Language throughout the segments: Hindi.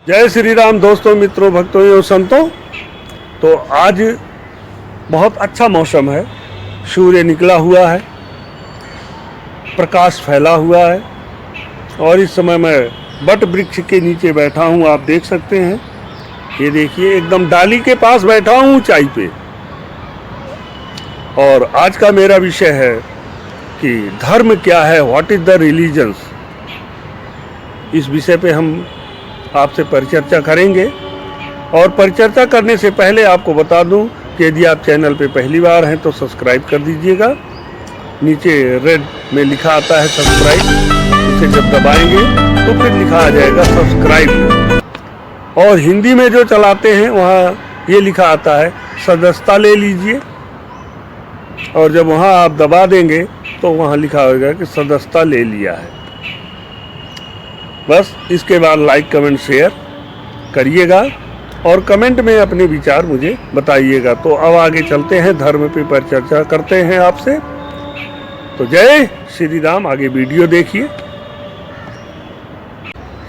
जय श्री राम दोस्तों, मित्रों, भक्तों एवं संतों। तो आज बहुत अच्छा मौसम है, सूर्य निकला हुआ है, प्रकाश फैला हुआ है और इस समय मैं बट वृक्ष के नीचे बैठा हूँ। आप देख सकते हैं, ये देखिए, एकदम डाली के पास बैठा हूँ ऊंचाई पे। और आज का मेरा विषय है कि धर्म क्या है, व्हाट इज द रिलीजन्स। इस विषय पे हम आपसे परिचर्चा करेंगे। और परिचर्चा करने से पहले आपको बता दूं कि यदि आप चैनल पे पहली बार हैं तो सब्सक्राइब कर दीजिएगा। नीचे रेड में लिखा आता है सब्सक्राइब, उसे जब दबाएंगे तो फिर लिखा आ जाएगा सब्सक्राइब। और हिंदी में जो चलाते हैं वहाँ ये लिखा आता है सदस्यता ले लीजिए, और जब वहाँ आप दबा देंगे तो वहाँ लिखा होगा कि सदस्यता ले लिया है। बस इसके बाद लाइक कमेंट शेयर करिएगा और कमेंट में अपने विचार मुझे बताइएगा। तो अब आगे चलते हैं, धर्म पे परिचर्चा करते हैं आपसे। तो जय श्री राम, आगे वीडियो देखिए।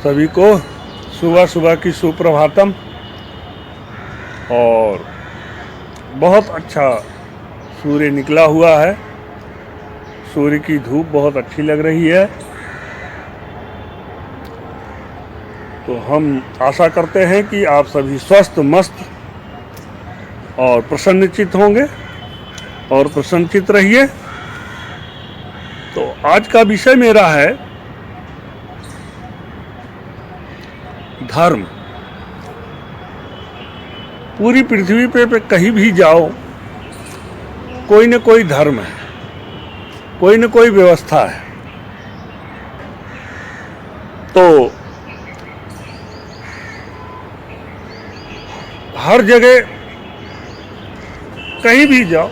सभी को सुबह सुबह की सुप्रभातम। और बहुत अच्छा सूर्य निकला हुआ है, सूर्य की धूप बहुत अच्छी लग रही है। तो हम आशा करते हैं कि आप सभी स्वस्थ, मस्त और प्रसन्नचित्त होंगे और प्रसन्नचित्त रहिए। तो आज का विषय मेरा है धर्म। पूरी पृथ्वी पे कहीं भी जाओ, कोई न कोई धर्म है, कोई न कोई व्यवस्था है। तो हर जगह कहीं भी जाओ,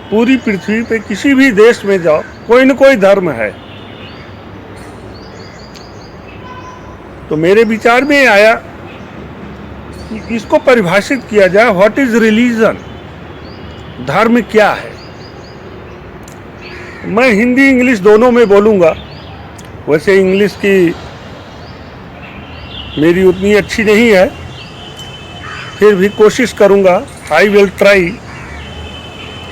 पूरी पृथ्वी पे किसी भी देश में जाओ, कोई न कोई धर्म है। तो मेरे विचार में आया कि इसको परिभाषित किया जाए, व्हाट इज रिलीजन, धर्म क्या है। मैं हिंदी इंग्लिश दोनों में बोलूँगा। वैसे इंग्लिश की मेरी उतनी अच्छी नहीं है, फिर भी कोशिश करूँगा। I will try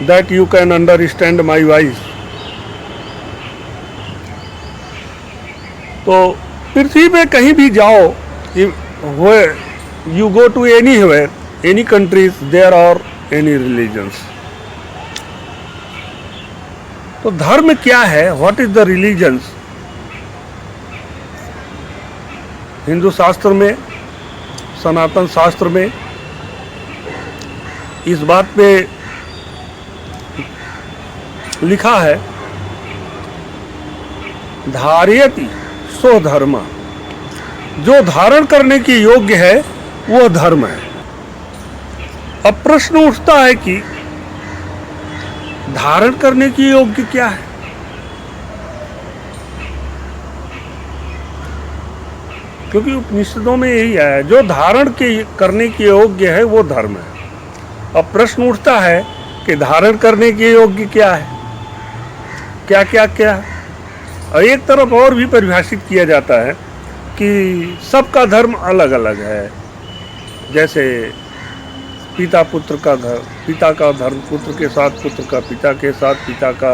that you can understand my voice. तो पृथ्वी पे कहीं भी जाओ, you go to anywhere, any countries, there are any religions. तो धर्म क्या है, what is the religions. Hindu शास्त्र में, सनातन शास्त्र में इस बात पे लिखा है, धारयति सो धर्म, जो धारण करने के योग्य है वो धर्म है। अब प्रश्न उठता है कि धारण करने के योग्य क्या है। क्योंकि उपनिषदों में यही है, जो धारण के करने के योग्य है वो धर्म है। अब प्रश्न उठता है कि धारण करने के योग्य क्या है, क्या क्या क्या। और एक तरफ और भी परिभाषित किया जाता है कि सबका धर्म अलग अलग है। जैसे पिता पुत्र का धर्म, पिता का धर्म पुत्र के साथ, पुत्र का पिता के साथ, पिता का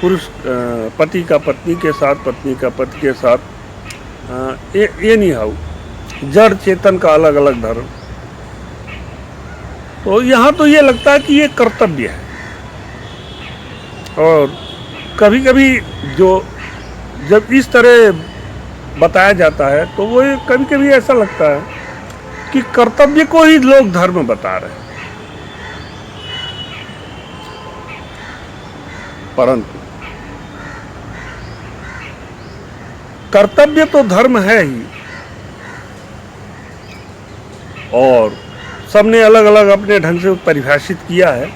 पुरुष, पति का पत्नी के साथ, पत्नी का पति के साथ। ये नहीं हाउ, जड़ चेतन का अलग अलग धर्म। तो यहाँ तो ये लगता है कि ये कर्तव्य है। और कभी कभी जब इस तरह बताया जाता है तो वो कभी कभी ऐसा लगता है कि कर्तव्य को ही लोग धर्म बता रहे हैं। परंतु कर्तव्य तो धर्म है ही, और सबने अलग अलग अपने ढंग से परिभाषित किया है।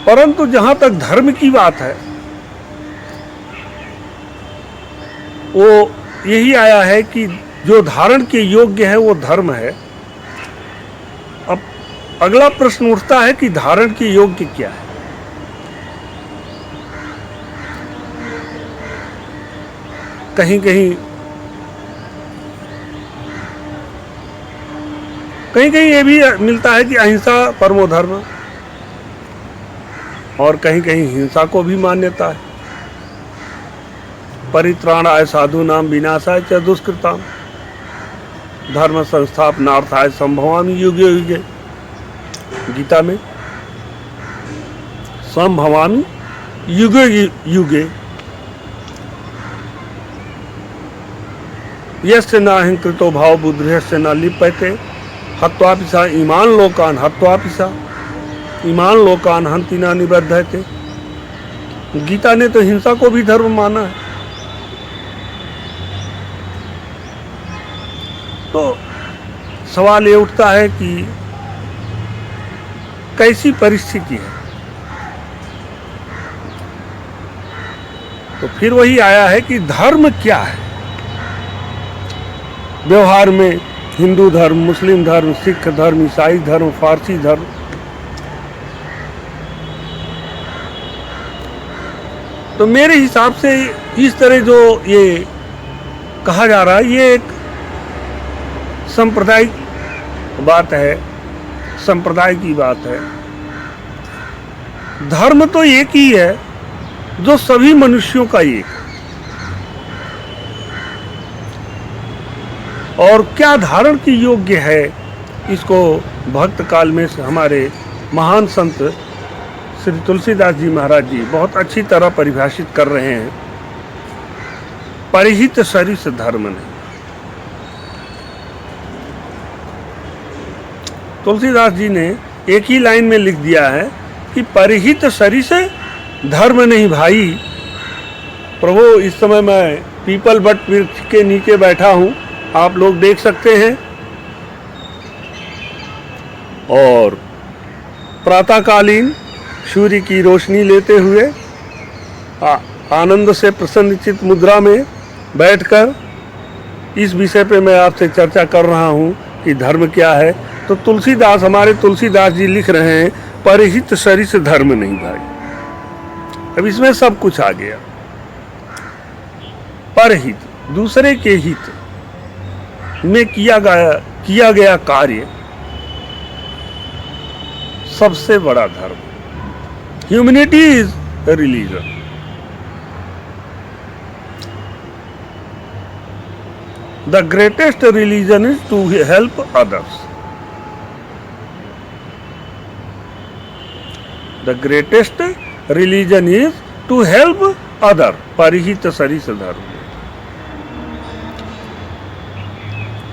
परंतु जहां तक धर्म की बात है, वो यही आया है कि जो धारण के योग्य है वो धर्म है। अब अगला प्रश्न उठता है कि धारण के योग्य क्या है। कहीं कहीं कहीं कहीं ये भी मिलता है कि अहिंसा परमो धर्म, और कहीं कहीं हिंसा को भी मान्यता है। परित्राणाय साधूनां विनाशाय च दुष्कृताम् धर्म संस्थापनार्थाय संभवामि युगे युगे। गीता में संभवामि युगे युगे। यस्य नाहं कृतो भाव बुद्धिर्यस्य न लिप्यते हत्वापि सा ईमान लोकान् हत्वापि सा ईमान लोकान् हन्ति न निबध्यते। गीता ने तो हिंसा को भी धर्म माना है। तो सवाल ये उठता है कि कैसी परिस्थिति है। तो फिर वही आया है कि धर्म क्या है। व्यवहार में हिंदू धर्म, मुस्लिम धर्म, सिख धर्म, ईसाई धर्म, फारसी धर्म, तो मेरे हिसाब से इस तरह जो ये कहा जा रहा है, ये एक सांप्रदायिक बात है, संप्रदाय की बात है। धर्म तो एक ही है जो सभी मनुष्यों का एक है। और क्या धारण की योग्य है, इसको भक्त काल में हमारे महान संत श्री तुलसीदास जी महाराज जी बहुत अच्छी तरह परिभाषित कर रहे हैं। परिहित सरिस धर्म नहीं। तुलसीदास जी ने एक ही लाइन में लिख दिया है कि परिहित सरिस धर्म नहीं भाई। प्रभु, इस समय मैं पीपल बट वृक्ष के नीचे बैठा हूं, आप लोग देख सकते हैं, और प्रातःकालीन सूर्य की रोशनी लेते हुए आनंद से प्रसन्नचित मुद्रा में बैठकर इस विषय पे मैं आपसे चर्चा कर रहा हूं कि धर्म क्या है। तो तुलसीदास, हमारे तुलसीदास जी लिख रहे हैं परिहित सरिस धर्म नहीं भाई। अब इसमें सब कुछ आ गया। परहित, दूसरे के हित में किया गया कार्य सबसे बड़ा धर्म। Humanity is religion. The greatest religion is to help others. The greatest religion is to help other. परिहित सरिस धर्म।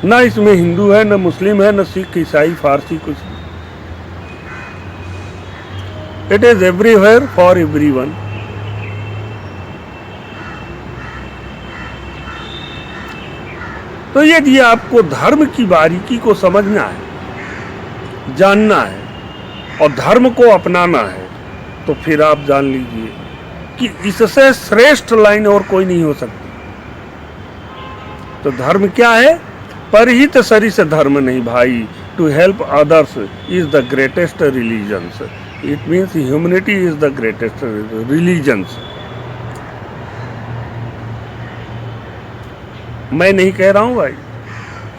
ना इसमें हिंदू है, न मुस्लिम है, न सिख, ईसाई, फारसी, कुछ नहीं। It is everywhere for everyone. तो यदि आपको धर्म की बारीकी को समझना है, जानना है और धर्म को अपनाना है, तो फिर आप जान लीजिए कि इससे श्रेष्ठ लाइन और कोई नहीं हो सकती। तो धर्म क्या है? परिहित सरिस धर्म नहीं भाई। To help others is the greatest religions. It means humanity is the greatest religions. मैं नहीं कह रहा हूं भाई,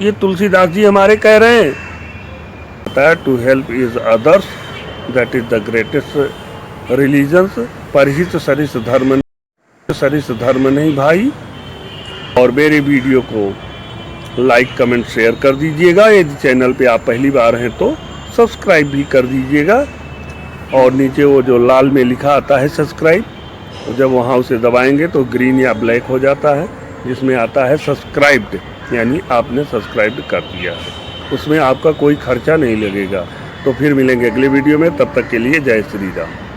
ये तुलसीदास जी हमारे कह रहे हैं। To help is others, that is the greatest religions. परिहित सरिस धर्म नहीं भाई। और मेरे वीडियो को लाइक, कमेंट, शेयर कर दीजिएगा। यदि चैनल पे आप पहली बार हैं तो सब्सक्राइब भी कर दीजिएगा। और नीचे वो जो लाल में लिखा आता है सब्सक्राइब, जब वहाँ उसे दबाएंगे तो ग्रीन या ब्लैक हो जाता है, जिसमें आता है सब्सक्राइब्ड, यानी आपने सब्सक्राइब कर दिया है। उसमें आपका कोई खर्चा नहीं लगेगा। तो फिर मिलेंगे अगले वीडियो में, तब तक के लिए जय श्री राम।